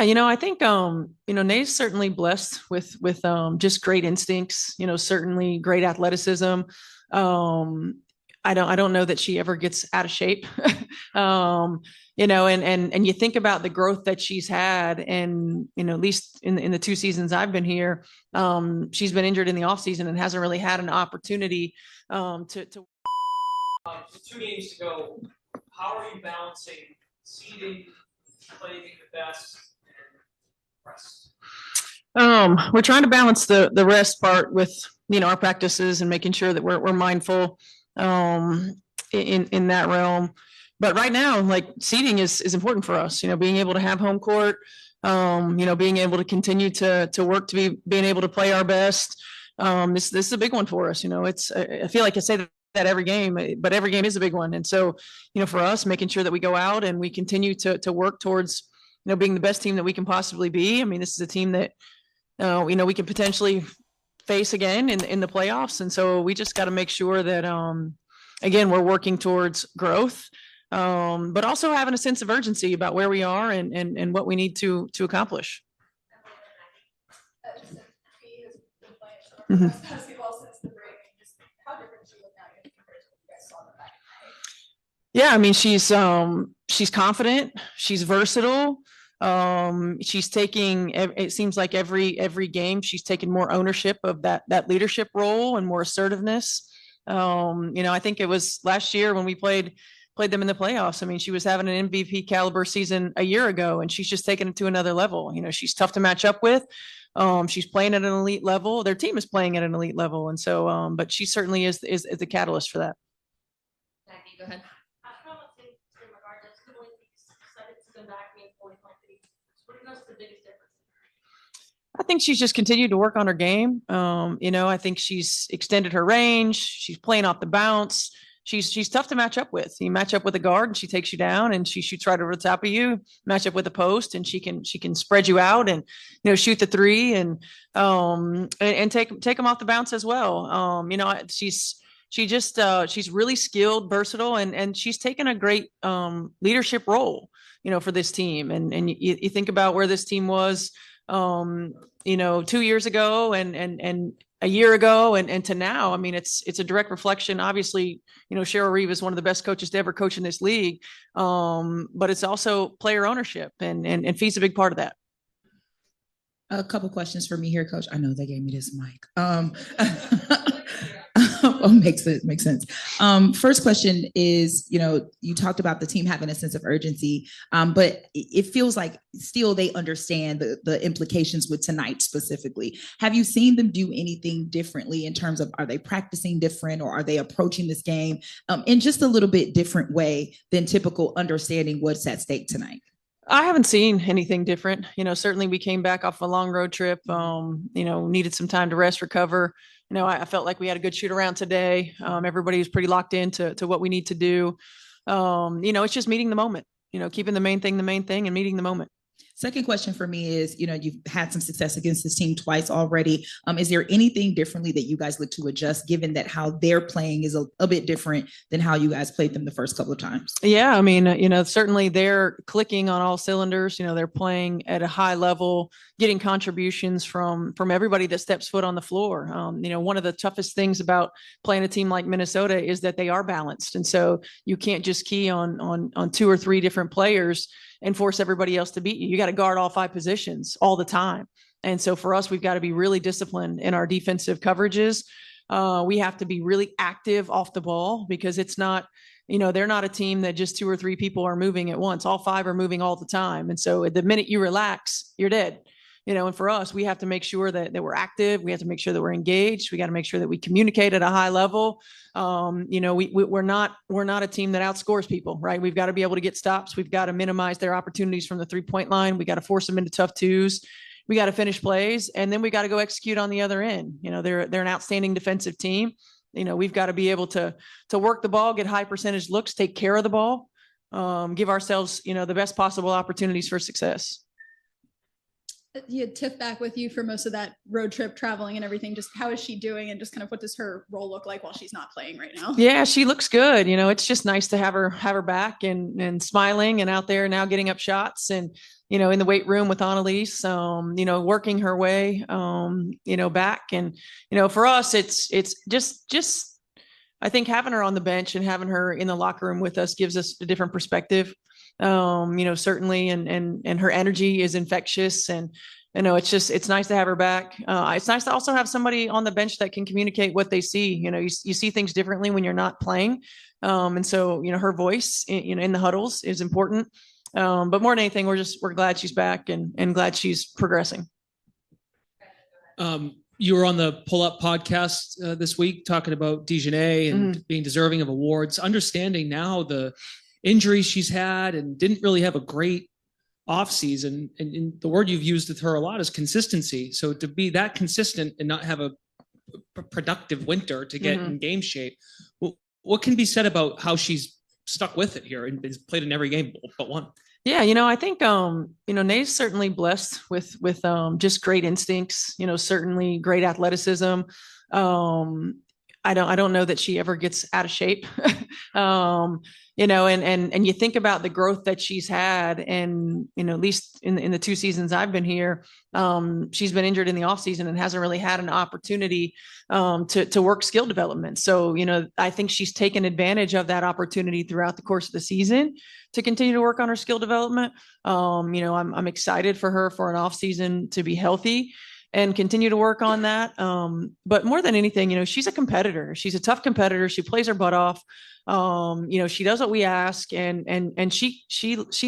I think Nate's certainly blessed with just great instincts, certainly great athleticism. I don't know that she ever gets out of shape. um, and you think about the growth that she's had, and at least in the 2 seasons I've been here, she's been injured in the off season and hasn't really had an opportunity to 2 games to go. How are you balancing seeding, playing the best, and rest? We're trying to balance the rest part with our practices and making sure that we're mindful in that realm. But right now, like, seeding is important for us. Being able to have home court, being able to continue to work to being able to play our best. This is a big one for us. I feel like I say that every game, but every game is a big one. And so, for us, making sure that we go out and we continue to work towards being the best team that we can possibly be. I mean, this is a team that we can potentially face again in the playoffs. And so we just got to make sure that, again, we're working towards growth, but also having a sense of urgency about where we are and what we need to accomplish. Mhm. Yeah, I mean, she's confident, she's versatile. She's taking, it seems like every game she's taken more ownership of that leadership role and more assertiveness. I think it was last year when we played them in the playoffs. I mean, she was having an MVP caliber season a year ago, and she's just taken it to another level. She's tough to match up with. She's playing at an elite level. Their team is playing at an elite level. And so, but she certainly is the catalyst for that. Maggie, go ahead. I think she's just continued to work on her game. I think she's extended her range. She's playing off the bounce. She's tough to match up with. You match up with a guard and she takes you down, and she shoots right over the top of you. Match up with a post and she can spread you out and shoot the three and take them off the bounce as well. She's really skilled, versatile, and she's taken a great leadership role for this team. And you think about where this team was 2 years ago and a year ago and to now. I mean, it's a direct reflection. Obviously, Cheryl Reeve is one of the best coaches to ever coach in this league. But it's also player ownership, and Fee's a big part of that. A couple questions for me here, Coach. I know they gave me this mic. Oh, makes sense. First question is, you talked about the team having a sense of urgency, but it feels like still they understand the implications with tonight specifically. Have you seen them do anything differently in terms of, are they practicing different, or are they approaching this game in just a little bit different way than typical, understanding what's at stake tonight? I haven't seen anything different. Certainly we came back off a long road trip, needed some time to rest, recover. I felt like we had a good shoot around today. Everybody was pretty locked into what we need to do. It's just meeting the moment, keeping the main thing and meeting the moment. Second question for me is, you've had some success against this team twice already. Is there anything differently that you guys look to adjust, given that how they're playing is a bit different than how you guys played them the first couple of times? Yeah, I mean, certainly they're clicking on all cylinders. They're playing at a high level, getting contributions from everybody that steps foot on the floor. One of the toughest things about playing a team like Minnesota is that they are balanced. And so you can't just key on 2 or 3 different players and force everybody else to beat you. You got to guard all 5 positions all the time. And so for us, we've got to be really disciplined in our defensive coverages. We have to be really active off the ball, because it's not, they're not a team that just 2 or 3 people are moving at once. All 5 are moving all the time. And so the minute you relax, you're dead. And for us, we have to make sure that we're active. We have to make sure that we're engaged. We got to make sure that we communicate at a high level. We're not a team that outscores people, right? We've got to be able to get stops. We've got to minimize their opportunities from the 3-point line. We got to force them into tough twos. We got to finish plays, and then we got to go execute on the other end. They're an outstanding defensive team. We've got to be able to work the ball, get high percentage looks, take care of the ball, give ourselves, the best possible opportunities for success. you had Tiff back with you for most of that road trip traveling and everything. Just how is she doing, and just kind of what does her role look like while she's not playing right now? Yeah, she looks good. It's just nice to have her back and smiling and out there now getting up shots and in the weight room with Annalise, working her way back. And for us it's just I think having her on the bench and having her in the locker room with us gives us a different perspective. Certainly, and her energy is infectious, and it's nice to have her back. It's nice to also have somebody on the bench that can communicate what they see. You see things differently when you're not playing. And so, her voice in the huddles is important. But more than anything, we're glad she's back and glad she's progressing. You were on the Pull Up podcast this week talking about DiJonai and being deserving of awards, understanding now the injuries she's had and didn't really have a great offseason. And the word you've used with her a lot is consistency. So to be that consistent and not have a productive winter to get in game shape, what can be said about how she's stuck with it here and played in every game but one? Yeah, I think Nay's certainly blessed with just great instincts, certainly great athleticism. I don't know that she ever gets out of shape. And you think about the growth that she's had, and at least in the 2 seasons I've been here, she's been injured in the off season and hasn't really had an opportunity to work skill development. So I think she's taken advantage of that opportunity throughout the course of the season to continue to work on her skill development. I'm excited for her for an off season to be healthy and continue to work on that. But more than anything, she's a competitor. She's a tough competitor. She plays her butt off. She does what we ask, and she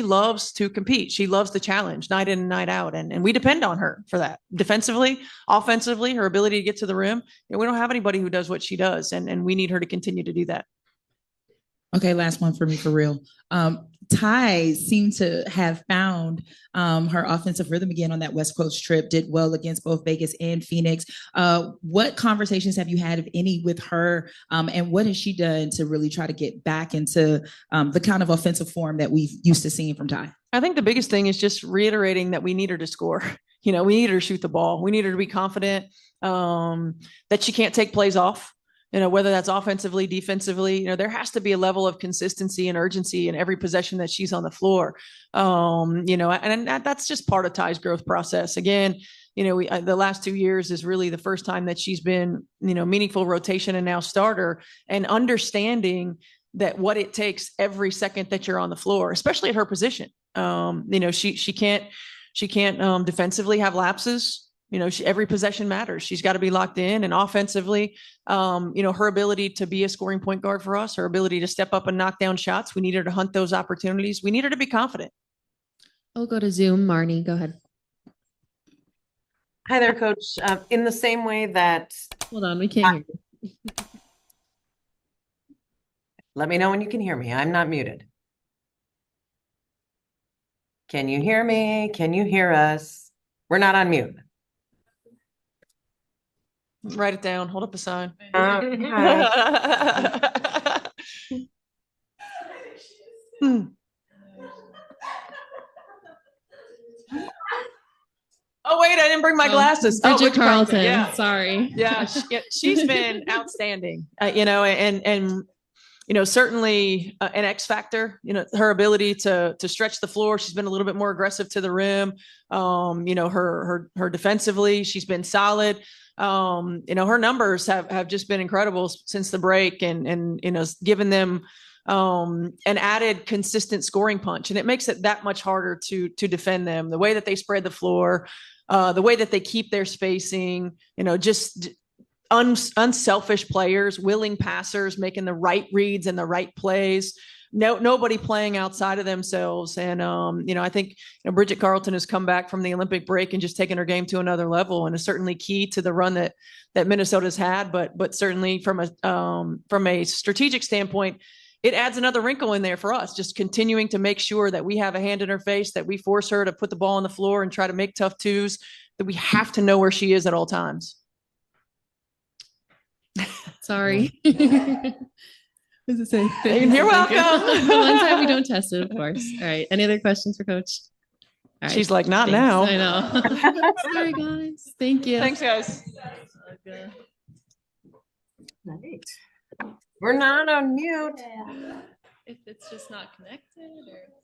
loves to compete. She loves the challenge night in and night out. And we depend on her for that. Defensively, offensively, her ability to get to the rim. We don't have anybody who does what she does, and we need her to continue to do that. Okay, last one for me for real. Ty seemed to have found her offensive rhythm again on that West Coast trip, did well against both Vegas and Phoenix. What conversations have you had, if any, with her? And what has she done to really try to get back into the kind of offensive form that we've used to seeing from Ty? I think the biggest thing is just reiterating that we need her to score. We need her to shoot the ball. We need her to be confident that she can't take plays off. Whether that's offensively, defensively, there has to be a level of consistency and urgency in every possession that she's on the floor. And that's just part of Ty's growth process. Again, the last 2 years is really the first time that she's been, meaningful rotation and now starter, and understanding that what it takes every second that you're on the floor, especially at her position. She can't defensively have lapses. Every possession matters. She's got to be locked in, and offensively, her ability to be a scoring point guard for us, her ability to step up and knock down shots. We need her to hunt those opportunities. We need her to be confident. I'll go to Zoom. Marnie, go ahead. Hi there, Coach. In the same way that... Hold on, we can't hear you. Let me know when you can hear me. I'm not muted. Can you hear me? Can you hear us? We're not on mute. Write it down. Hold up a sign. Oh, wait, I didn't bring my glasses. Bridget Carlton. Yeah. Sorry. Yeah, she's been outstanding, and certainly an X factor, her ability to stretch the floor. She's been a little bit more aggressive to the rim. Her defensively, she's been solid. Her numbers have just been incredible since the break, and given them an added consistent scoring punch. And it makes it that much harder to defend them. The way that they spread the floor, the way that they keep their spacing, just unselfish players, willing passers, making the right reads and the right plays. Nobody playing outside of themselves. And, I think Bridget Carlton has come back from the Olympic break and just taken her game to another level, and is certainly key to the run that Minnesota's had. But certainly from a strategic standpoint, it adds another wrinkle in there for us, just continuing to make sure that we have a hand in her face, that we force her to put the ball on the floor and try to make tough twos, that we have to know where she is at all times. Sorry. What does it say? You're welcome. One time we don't test it, of course. All right. Any other questions for Coach? All right. She's like, not Thanks. now. I know. Sorry, guys. Thank you. Thanks, guys. Okay. Right. We're not on mute. If it's just not connected or.